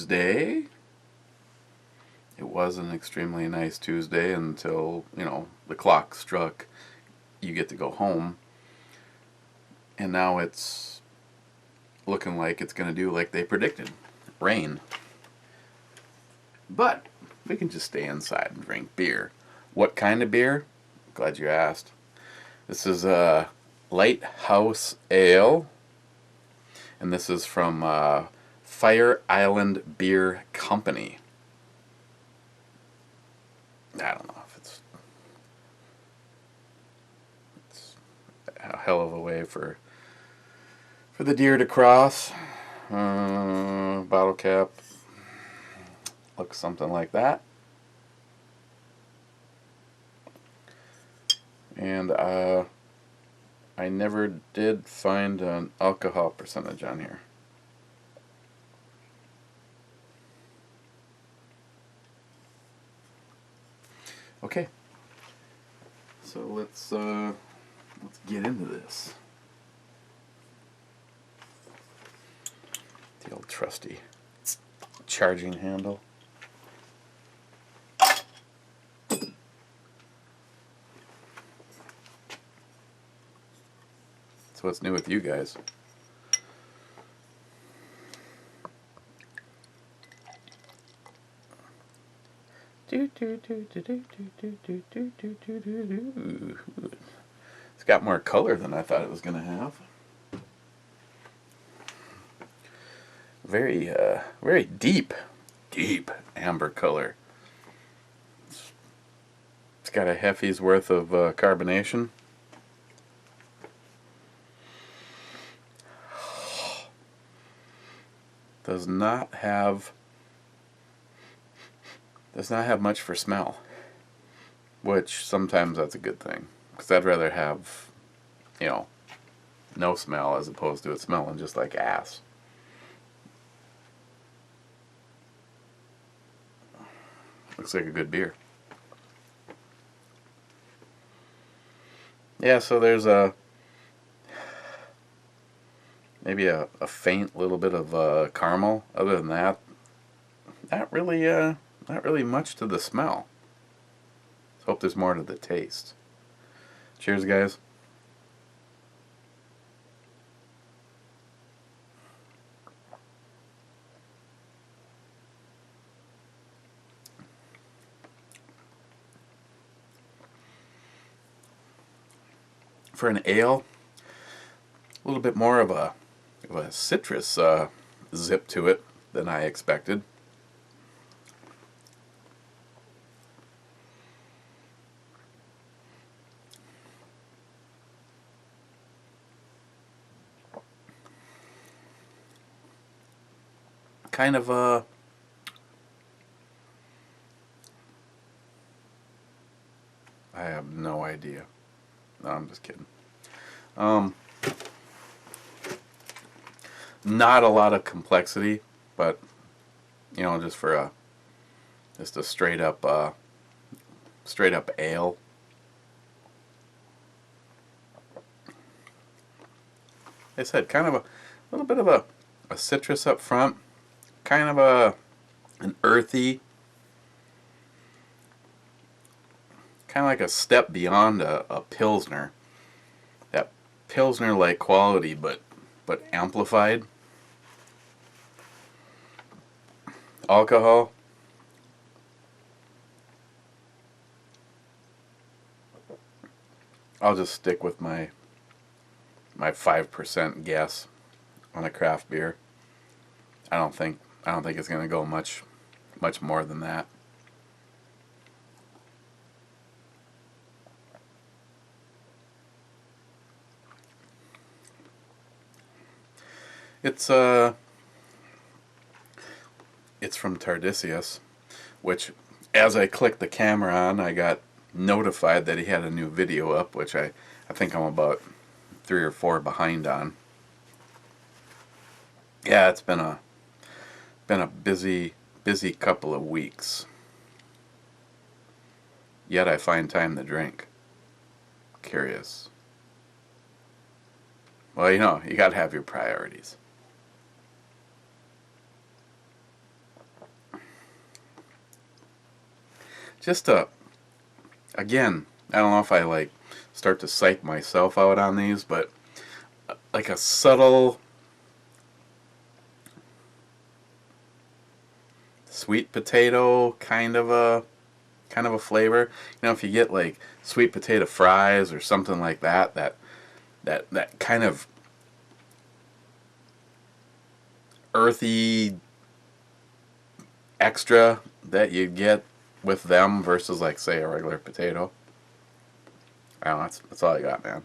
Tuesday. It was an extremely nice Tuesday until, the clock struck. You get to go home. And now it's looking like it's going to do like they predicted. Rain. But we can just stay inside and drink beer. What kind of beer? Glad you asked. This is a Lighthouse Ale. And this is from Fire Island Beer Company. I don't know if it's a hell of a way for the deer to cross. Bottle cap looks something like that. And I never did find an alcohol percentage on here. Okay, so let's get into this. The old trusty charging handle. So what's new with you guys? It's got more color than I thought it was going to have. Very, very deep amber color. It's got a Heffy's worth of carbonation. Does not have much for smell, which sometimes that's a good thing, because I'd rather have, no smell as opposed to it smelling just like ass. Looks like a good beer. Yeah, so there's maybe a faint little bit of caramel. Other than that, not really much to the smell. Let's hope there's more to the taste. Cheers, guys. For an ale, a little bit more of a citrus zip to it than I expected. Kind of I have no idea. No, I'm just kidding. Not a lot of complexity, but just for just a straight up ale. Like I said, kind of a little bit of a citrus up front, kind of an earthy, kind of like a step beyond a Pilsner. That Pilsner-like quality, but amplified. Alcohol. I'll just stick with my 5% guess on a craft beer. I don't think it's going to go much more than that. It's from Tardisius, which as I clicked the camera on, I got notified that he had a new video up, which I think I'm about 3 or 4 behind on. Yeah, it's been a busy couple of weeks. Yet I find time to drink. Curious. Well, you got to have your priorities. just a, again, I don't know if I like start to psych myself out on these, but like a subtle sweet potato kind of a flavor. You know, if you get like sweet potato fries or something like that, that kind of earthy extra that you get with them versus like say a regular potato. I don't know, that's all I got, man.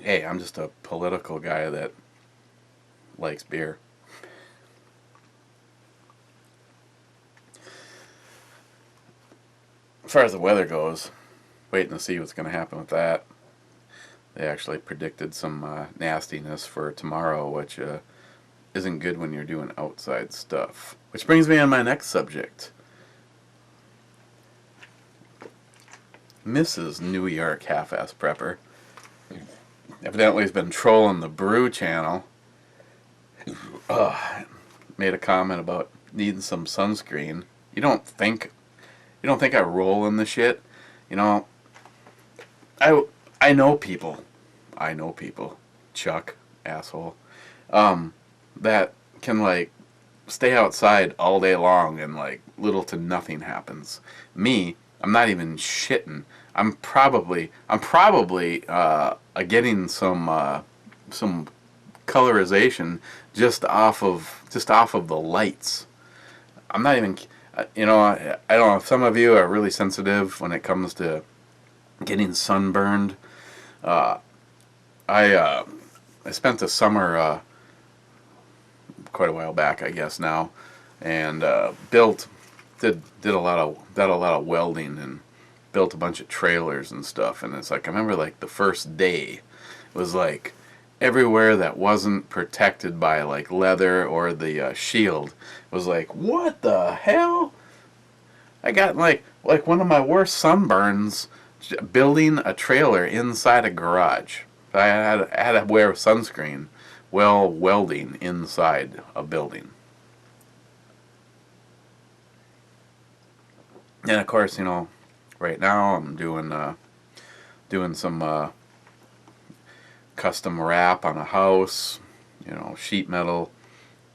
Hey, I'm just a political guy that likes beer. As far as the weather goes, waiting to see what's going to happen with that. They actually predicted some nastiness for tomorrow, which isn't good when you're doing outside stuff. Which brings me on my next subject. Mrs. New York Half-Ass Prepper evidently has been trolling the Brew channel. Made a comment about needing some sunscreen. You don't think I roll in the shit? You know, I know people. Chuck, asshole. That can like stay outside all day long and like little to nothing happens. Me, I'm not even shitting. I'm probably getting some colorization just off of the lights. I'm not even, you know, I don't know if some of you are really sensitive when it comes to getting sunburned. I spent the summer quite a while back, I guess now, and did a lot of welding and built a bunch of trailers and stuff. And it's like I remember like the first day it was like everywhere that wasn't protected by like leather or the shield was like, what the hell? I got like one of my worst sunburns building a trailer inside a garage. I had to wear sunscreen while welding inside a building. And of course, you know, right now I'm doing some custom wrap on a house, you know, sheet metal,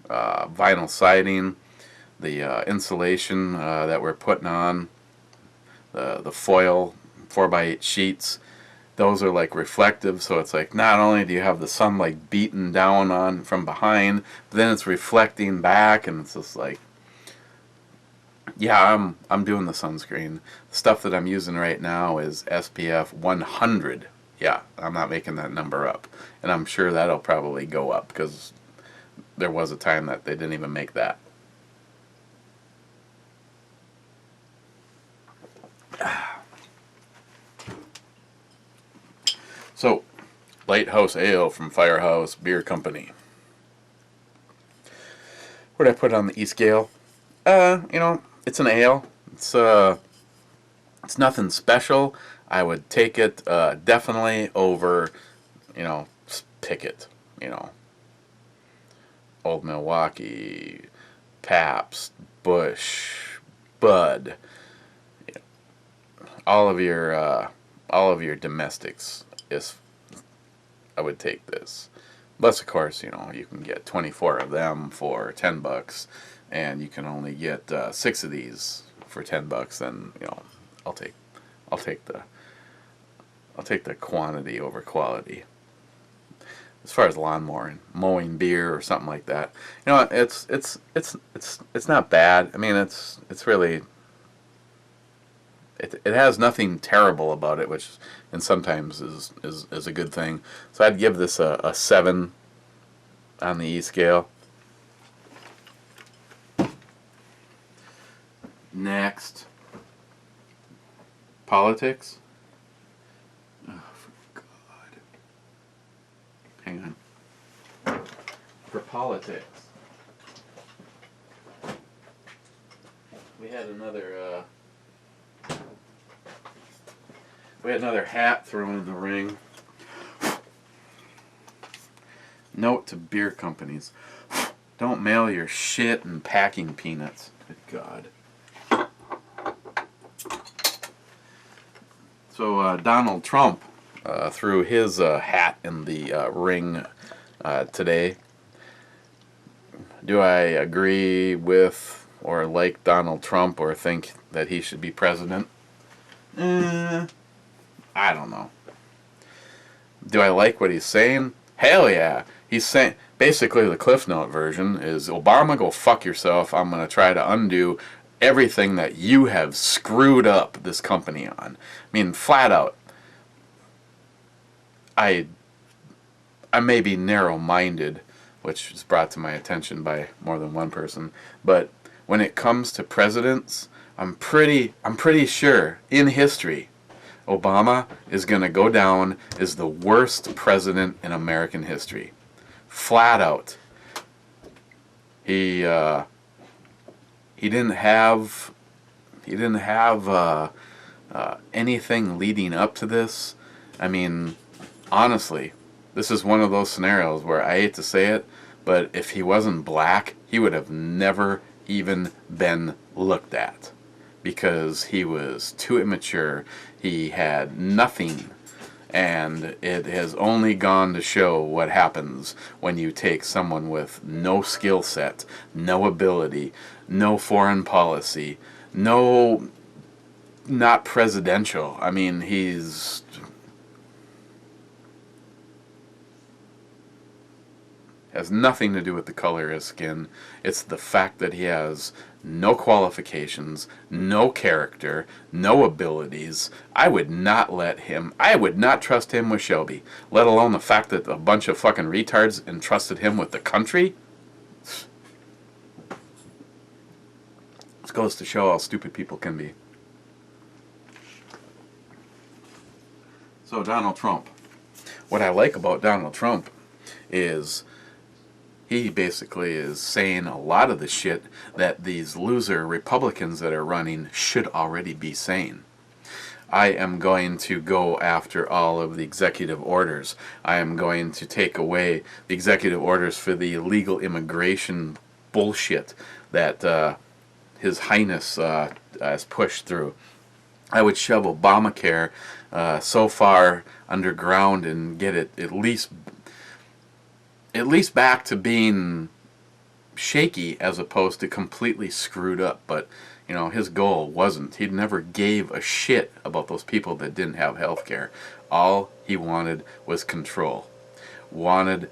vinyl siding, the insulation that we're putting on, the foil 4x8 sheets. Those are like reflective, so it's like not only do you have the sunlight beating down on from behind, but then it's reflecting back, and it's just like, yeah, I'm doing the sunscreen. The stuff that I'm using right now is SPF 100. Yeah, I'm not making that number up, and I'm sure that'll probably go up because there was a time that they didn't even make that. So, Lighthouse Ale from Firehouse Beer Company. Where'd I put it on the E-scale? You know, it's an ale. It's nothing special. I would take it definitely over, you know, Pickett, you know, Old Milwaukee, Pabst, Busch, Bud, you know, all of your domestics. Is I would take this. Plus, of course, you know, you can get 24 of them for $10, and you can only get 6 of these for $10. Then, you know, I'll take the quantity over quality. As far as lawnmower and mowing beer or something like that, you know, it's not bad. I mean, it's really. It has nothing terrible about it, which and sometimes is a good thing. So I'd give this a 7 on the E scale. Next, politics. Oh, for God. Hang on. For politics, we had another hat thrown in the ring. Note to beer companies. Don't mail your shit in packing peanuts. Good God. So Donald Trump threw his hat in the ring today. Do I agree with or like Donald Trump or think that he should be president? I don't know. Do I like what he's saying? Hell yeah. He's saying, basically the Cliff Note version is, Obama, go fuck yourself. I'm going to try to undo everything that you have screwed up this company on. I mean, flat out. I may be narrow-minded, which is brought to my attention by more than one person, but when it comes to presidents, I'm pretty sure in history Obama is going to go down as the worst president in American history. Flat out. He didn't have anything leading up to this. I mean, honestly, this is one of those scenarios where I hate to say it, but if he wasn't black, he would have never even been looked at because he was too immature. He had nothing, and it has only gone to show what happens when you take someone with no skill set, no ability, no foreign policy, not presidential. I mean, he's has nothing to do with the color of his skin. It's the fact that he has no qualifications, no character, no abilities. I would not trust him with Shelby, let alone the fact that a bunch of fucking retards entrusted him with the country. This goes to show how stupid people can be. So Donald Trump. What I like about Donald Trump is he basically is saying a lot of the shit that these loser Republicans that are running should already be saying. I am going to go after all of the executive orders. I am going to take away the executive orders for the illegal immigration bullshit that His Highness has pushed through. I would shove Obamacare so far underground and get it at least back to being shaky as opposed to completely screwed up. But you know, his goal wasn't. He never gave a shit about those people that didn't have health care. All he wanted was control. Wanted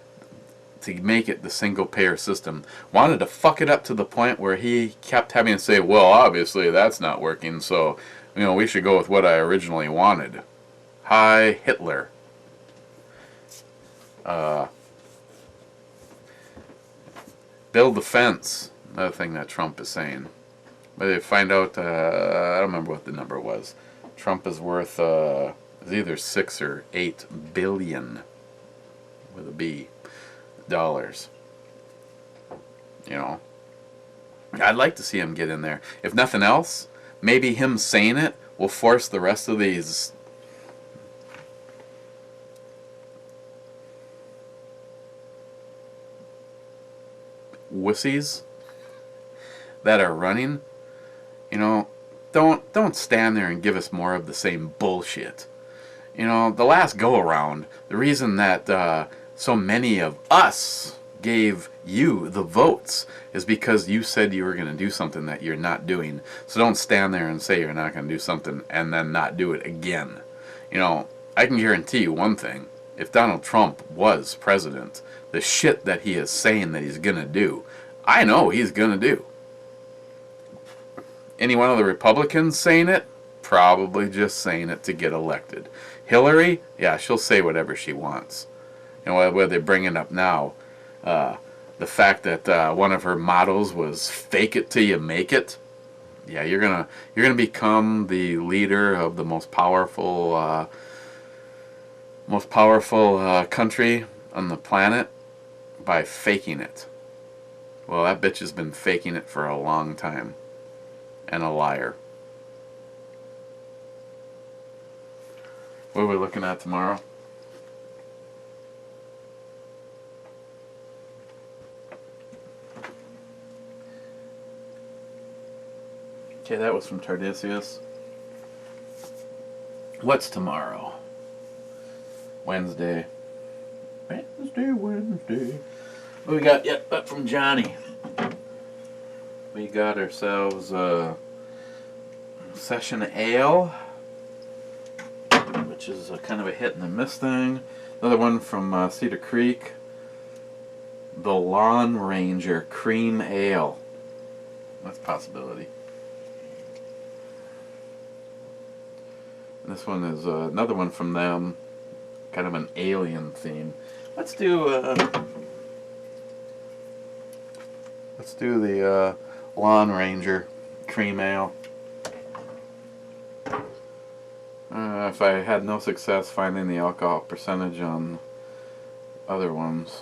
to make it the single payer system. Wanted to fuck it up to the point where he kept having to say, well, obviously that's not working, so you know, we should go with what I originally wanted. Hi, Hitler. Build the fence. Another thing that Trump is saying. But they find out, I don't remember what the number was. Trump is worth either 6 or 8 billion with a B dollars. You know, I'd like to see him get in there. If nothing else, maybe him saying it will force the rest of these wussies that are running, you know, don't stand there and give us more of the same bullshit. You know, the last go around, the reason that so many of us gave you the votes is because you said you were going to do something that you're not doing. So don't stand there and say you're not going to do something and then not do it again. You know, I can guarantee you one thing. If Donald Trump was president, the shit that he is saying that he's going to do, I know he's going to do. Any one of the Republicans saying it? Probably just saying it to get elected. Hillary? Yeah, she'll say whatever she wants. You know, whether they bring it up now. The fact that one of her mottos was "fake it till you make it." Yeah, you're gonna become the leader of the most powerful country on the planet by faking it. Well, that bitch has been faking it for a long time, and a liar. What are we looking at tomorrow? Okay, that was from Tardisius. What's tomorrow? Wednesday. Wednesday. What we got? Yep, up from Johnny. We got ourselves a Session Ale, which is a kind of a hit and a miss thing. Another one from Cedar Creek. The Lawn Ranger Cream Ale. That's a possibility. And this one is another one from them, kind of an alien theme. Let's do the Lawn Ranger Cream Ale. If I had no success finding the alcohol percentage on other ones,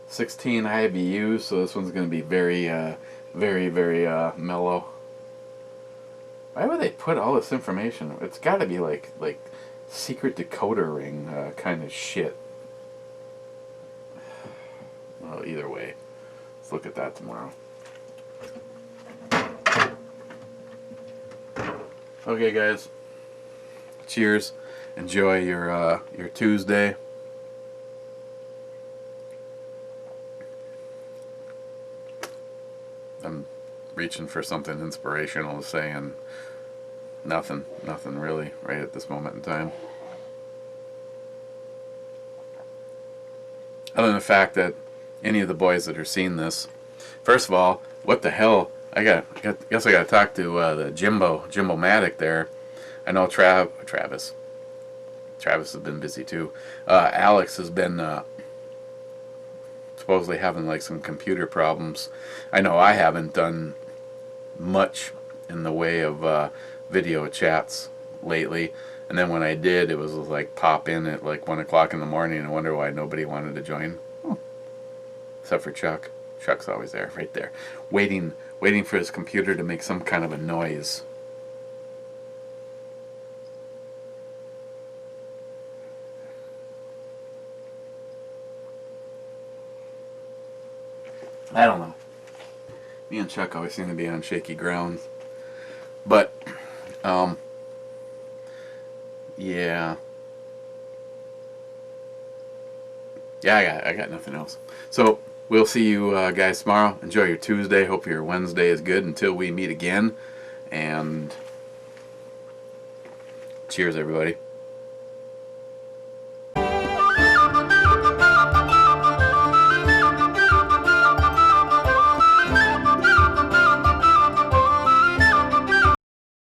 16 IBU, so this one's going to be very mellow. Why would they put all this information? It's got to be like secret decoder ring kind of shit. Well, either way, let's look at that tomorrow. Okay, guys. Cheers. Enjoy your Tuesday. I'm reaching for something inspirational to say, and nothing really right at this moment in time. Other than the fact that any of the boys that are seeing this, first of all, what the hell? I guess I got to talk to the Jimbo-matic there. I know Travis has been busy too. Alex has been supposedly having like some computer problems. I know I haven't done much in the way of video chats lately, and then when I did, it was like pop in at like 1 o'clock in the morning and wonder why nobody wanted to join. Except for Chuck. Chuck's always there, right there, waiting for his computer to make some kind of a noise. I don't know. Me and Chuck always seem to be on shaky ground. But, yeah. Yeah, I got nothing else. So, we'll see you guys tomorrow. Enjoy your Tuesday. Hope your Wednesday is good until we meet again. And cheers, everybody.